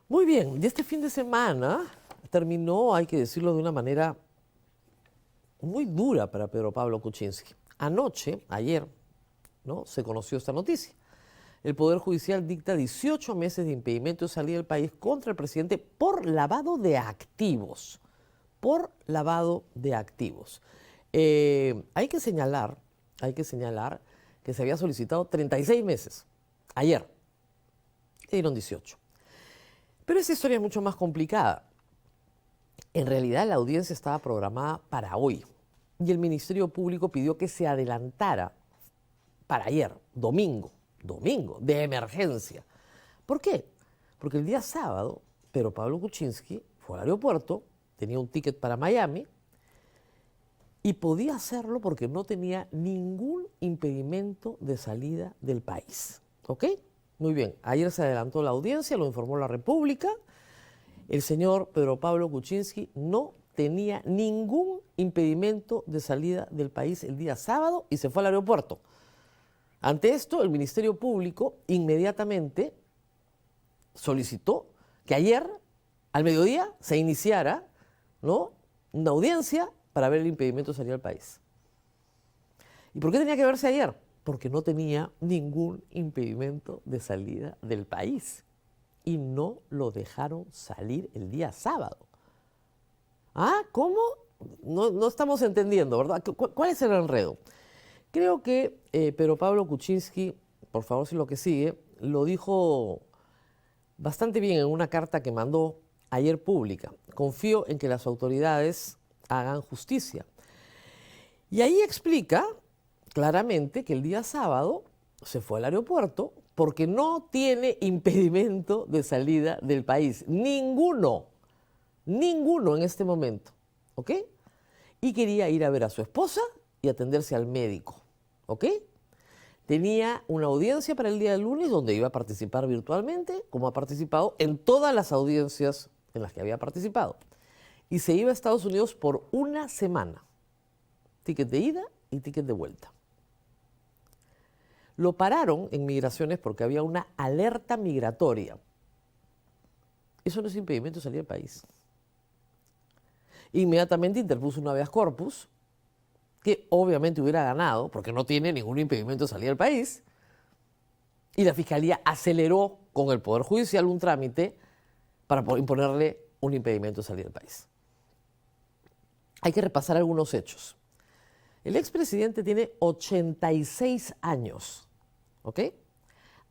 Muy bien, y este fin de semana terminó, hay que decirlo de una manera muy dura para Pedro Pablo Kuczynski. Anoche, ayer, ¿no?, se conoció esta noticia. El Poder Judicial dicta 18 meses de impedimento de salida del país contra el presidente por lavado de activos. Por lavado de activos. Hay que señalar que se había solicitado 36 meses. Ayer le dieron 18. Pero esa historia es mucho más complicada. En realidad la audiencia estaba programada para hoy y el Ministerio Público pidió que se adelantara para ayer, domingo, de emergencia. ¿Por qué? Porque el día sábado, Pedro Pablo Kuczynski fue al aeropuerto, tenía un ticket para Miami y podía hacerlo porque no tenía ningún impedimento de salida del país. ¿Ok? Muy bien, ayer se adelantó la audiencia, lo informó la República. El señor Pedro Pablo Kuczynski no tenía ningún impedimento de salida del país el día sábado y se fue al aeropuerto. Ante esto, el Ministerio Público inmediatamente solicitó que ayer, al mediodía, se iniciara, ¿no?, una audiencia para ver el impedimento de salida del país. ¿Y por qué tenía que verse ayer? Porque no tenía ningún impedimento de salida del país. Y no lo dejaron salir el día sábado. ¿Ah? ¿Cómo? No estamos entendiendo, ¿verdad? ¿Cuál es el enredo? Creo que Pedro Pablo Kuczynski, por favor, si lo que sigue, lo dijo bastante bien en una carta que mandó ayer pública. Confío en que las autoridades hagan justicia. Y ahí explica claramente que el día sábado se fue al aeropuerto porque no tiene impedimento de salida del país. Ninguno en este momento, ¿ok? Y quería ir a ver a su esposa y atenderse al médico, ¿ok? Tenía una audiencia para el día del lunes donde iba a participar virtualmente, como ha participado en todas las audiencias en las que había participado. Y se iba a Estados Unidos por una semana. Ticket de ida y ticket de vuelta. Lo pararon en migraciones porque había una alerta migratoria. Eso no es impedimento de salir del país. Inmediatamente interpuso un habeas corpus, que obviamente hubiera ganado, porque no tiene ningún impedimento de salir del país, y la Fiscalía aceleró con el Poder Judicial un trámite para imponerle un impedimento de salir del país. Hay que repasar algunos hechos. El expresidente tiene 86 años, ¿ok?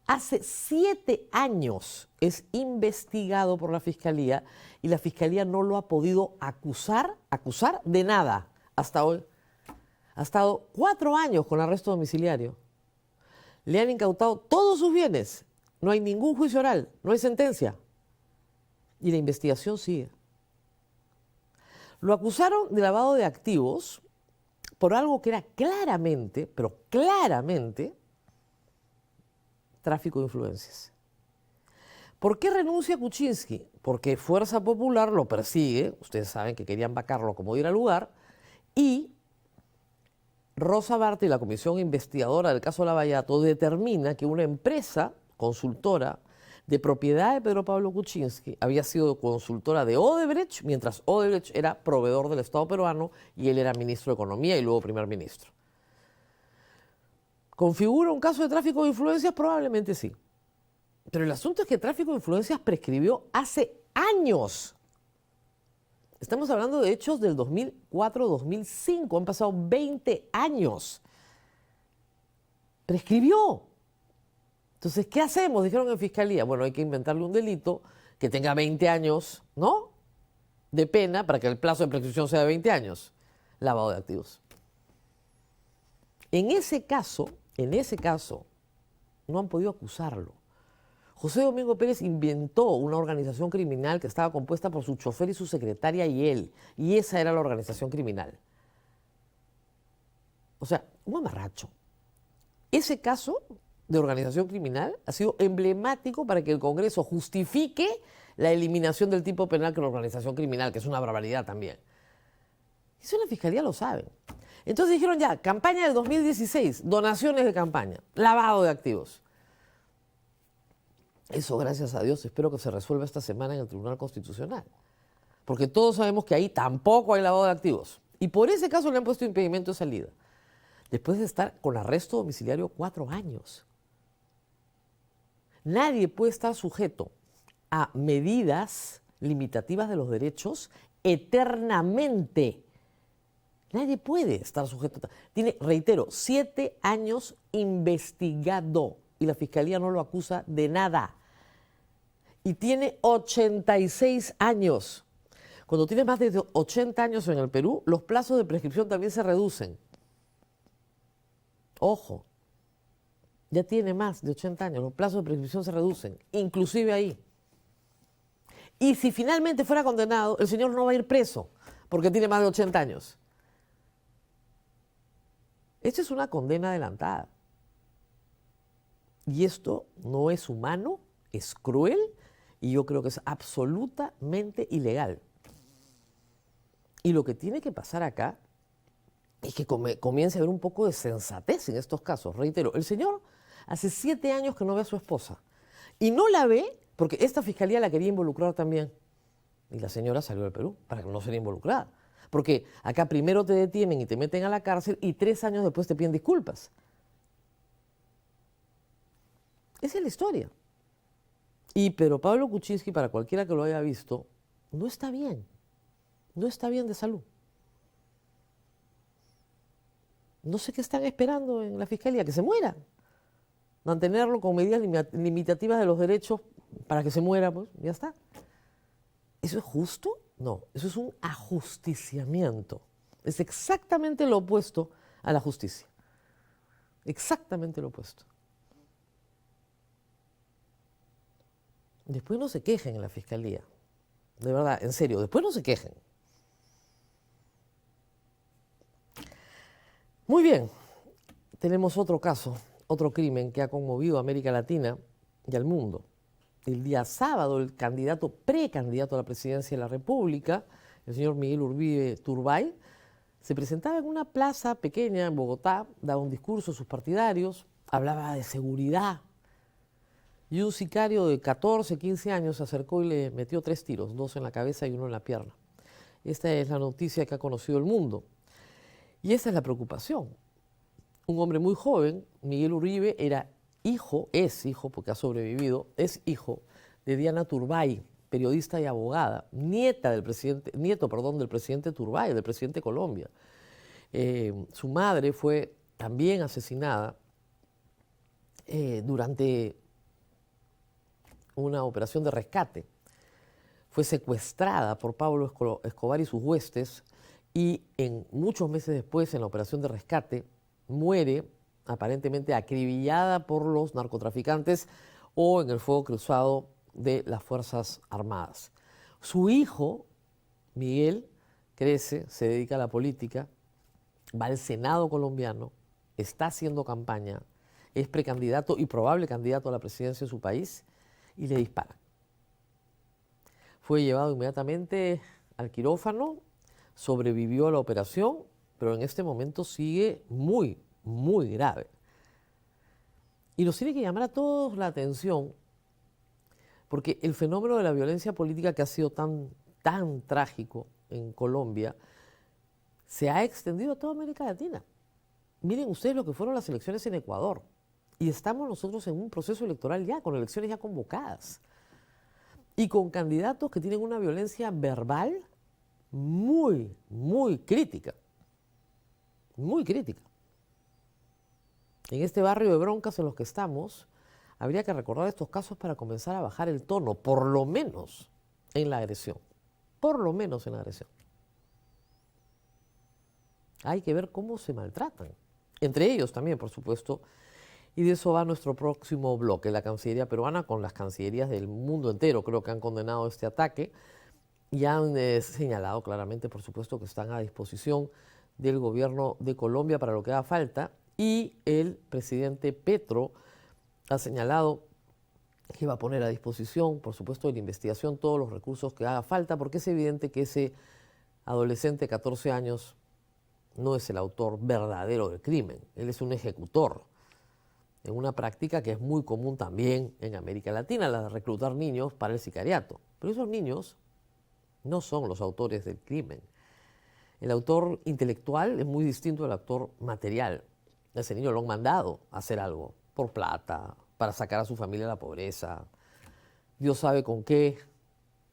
Hace 7 años es investigado por la Fiscalía y la Fiscalía no lo ha podido acusar de nada hasta hoy. Ha estado 4 años con arresto domiciliario. Le han incautado todos sus bienes. No hay ningún juicio oral, no hay sentencia. Y la investigación sigue. Lo acusaron de lavado de activos por algo que era claramente, pero claramente, tráfico de influencias. ¿Por qué renuncia Kuczynski? Porque Fuerza Popular lo persigue, ustedes saben que querían vacarlo como diera lugar, y Rosa Bartra y la comisión investigadora del caso Lavallato determina que una empresa consultora de propiedad de Pedro Pablo Kuczynski había sido consultora de Odebrecht, mientras Odebrecht era proveedor del Estado peruano y él era ministro de Economía y luego primer ministro. ¿Configura un caso de tráfico de influencias? Probablemente sí. Pero el asunto es que el tráfico de influencias prescribió hace años. Estamos hablando de hechos del 2004-2005, han pasado 20 años. Prescribió. Entonces, ¿qué hacemos? Dijeron en Fiscalía, bueno, hay que inventarle un delito que tenga 20 años, ¿no?, de pena para que el plazo de prescripción sea de 20 años. Lavado de activos. En ese caso, no han podido acusarlo. José Domingo Pérez inventó una organización criminal que estaba compuesta por su chofer y su secretaria y él. Y esa era la organización criminal. O sea, un amarracho. Ese caso de organización criminal ha sido emblemático para que el Congreso justifique la eliminación del tipo penal que la organización criminal, que es una barbaridad también. Eso en la Fiscalía lo saben. Entonces dijeron ya, campaña del 2016, donaciones de campaña, lavado de activos. Eso, gracias a Dios, espero que se resuelva esta semana en el Tribunal Constitucional. Porque todos sabemos que ahí tampoco hay lavado de activos. Y por ese caso le han puesto impedimento de salida. Después de estar con arresto domiciliario 4 años. Nadie puede estar sujeto a medidas limitativas de los derechos eternamente. Nadie puede estar sujeto. Tiene, reitero, 7 años investigado y la Fiscalía no lo acusa de nada. Y tiene 86 años. Cuando tienes más de 80 años en el Perú, los plazos de prescripción también se reducen. Ojo, ya tiene más de 80 años, los plazos de prescripción se reducen, inclusive ahí. Y si finalmente fuera condenado, el señor no va a ir preso, porque tiene más de 80 años. Esto es una condena adelantada. Y esto no es humano, es cruel, y yo creo que es absolutamente ilegal. Y lo que tiene que pasar acá es que comience a haber un poco de sensatez en estos casos. Reitero, el señor hace 7 años que no ve a su esposa. Y no la ve porque esta fiscalía la quería involucrar también. Y la señora salió del Perú para que no sea involucrada. Porque acá primero te detienen y te meten a la cárcel y 3 años después te piden disculpas. Esa es la historia. Pero Pablo Kuczynski, para cualquiera que lo haya visto, no está bien. No está bien de salud. No sé qué están esperando en la Fiscalía, que se muera. Mantenerlo con medidas limitativas de los derechos para que se muera, pues ya está. ¿Eso es justo? No, eso es un ajusticiamiento. Es exactamente lo opuesto a la justicia. Exactamente lo opuesto. Después no se quejen en la Fiscalía. De verdad, en serio, después no se quejen. Muy bien, tenemos otro caso, otro crimen que ha conmovido a América Latina y al mundo. El día sábado, el precandidato a la presidencia de la República, el señor Miguel Uribe Turbay, se presentaba en una plaza pequeña en Bogotá, daba un discurso a sus partidarios, hablaba de seguridad. Y un sicario de 14, 15 años se acercó y le metió 3 tiros, 2 en la cabeza y 1 en la pierna. Esta es la noticia que ha conocido el mundo. Y esa es la preocupación. Un hombre muy joven, Miguel Uribe, es hijo, porque ha sobrevivido, es hijo de Diana Turbay, periodista y abogada, nieto del presidente Turbay, del presidente de Colombia. Su madre fue también asesinada durante una operación de rescate. Fue secuestrada por Pablo Escobar y sus huestes y muchos meses después, en la operación de rescate, muere aparentemente acribillada por los narcotraficantes o en el fuego cruzado de las Fuerzas Armadas. Su hijo, Miguel, crece, se dedica a la política, va al Senado colombiano, está haciendo campaña, es precandidato y probable candidato a la presidencia de su país y le disparan. Fue llevado inmediatamente al quirófano, sobrevivió a la operación, pero en este momento sigue muy, muy grave. Y nos tiene que llamar a todos la atención, porque el fenómeno de la violencia política que ha sido tan trágico en Colombia se ha extendido a toda América Latina. Miren ustedes lo que fueron las elecciones en Ecuador. Y estamos nosotros en un proceso electoral ya, con elecciones ya convocadas. Y con candidatos que tienen una violencia verbal muy, muy crítica. Muy crítica. En este barrio de broncas en los que estamos, habría que recordar estos casos para comenzar a bajar el tono, por lo menos en la agresión. Por lo menos en la agresión. Hay que ver cómo se maltratan. Entre ellos también, por supuesto. Y de eso va nuestro próximo bloque, la Cancillería peruana con las cancillerías del mundo entero. Creo que han condenado este ataque y han señalado claramente, por supuesto, que están a disposición del gobierno de Colombia para lo que haga falta. Y el presidente Petro ha señalado que va a poner a disposición, por supuesto, de la investigación todos los recursos que haga falta, porque es evidente que ese adolescente de 14 años no es el autor verdadero del crimen. Él es un ejecutor. en una práctica que es muy común también en América Latina, la de reclutar niños para el sicariato. Pero esos niños no son los autores del crimen. El autor intelectual es muy distinto al autor material. A ese niño lo han mandado a hacer algo por plata, para sacar a su familia de la pobreza. Dios sabe con qué,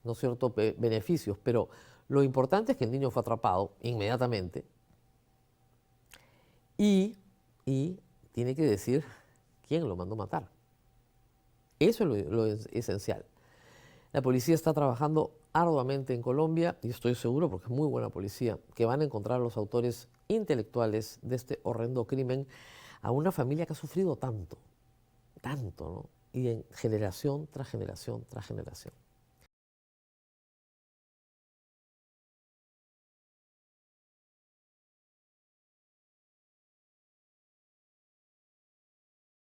¿no es cierto?, beneficios. Pero lo importante es que el niño fue atrapado inmediatamente y tiene que decir quién lo mandó matar. Eso es lo esencial. La policía está trabajando arduamente en Colombia y estoy seguro, porque es muy buena policía, que van a encontrar a los autores intelectuales de este horrendo crimen a una familia que ha sufrido tanto, ¿no? Y en generación tras generación tras generación.